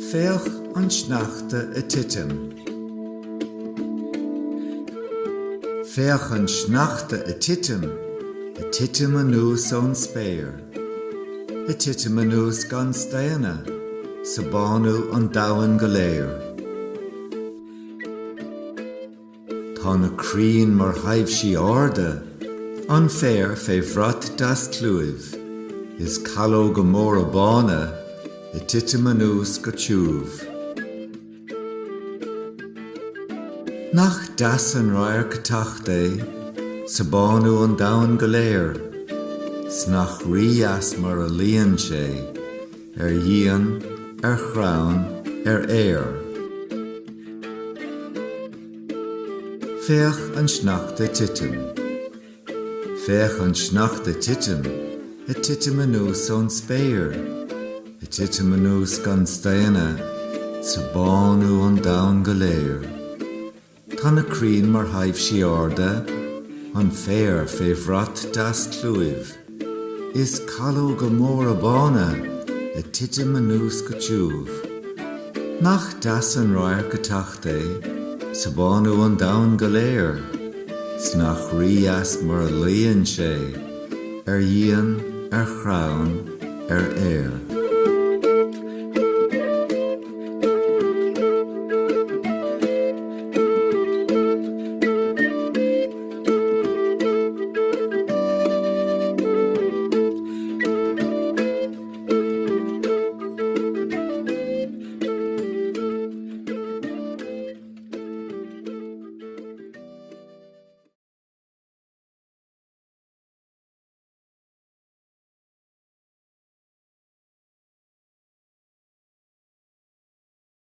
Féach an Sneachta a Titim. Féach an Sneachta a Titim anús ón spéir. A Titim anús gan Staina, sa bánú an dawan go léir. Tá na crín mar haibh sí orda, an féir fé bhrat das clúibh, is calló go mór a bána, a Titim anús go tiúbh. Nach das an rair go tacht sa bánú an dawan go léir, snach rias mar a líon sé, dhéan, chrán, éir. Féach an Sneachta Titim. Féach an Sneachta Titim, a Titim anús ón spéir, a Titim anús gan Staina, sa bánú an dawan go léir. Tá na crín mar haibh sí orda, an féir fé bhrat das clúibh, is calló go mór a bána, a Titim anús go tiúbh. Nach das an rair go tacht sa bánú an dawan go léir, snach rias mar a líon sé, dhéan, chrán, éir.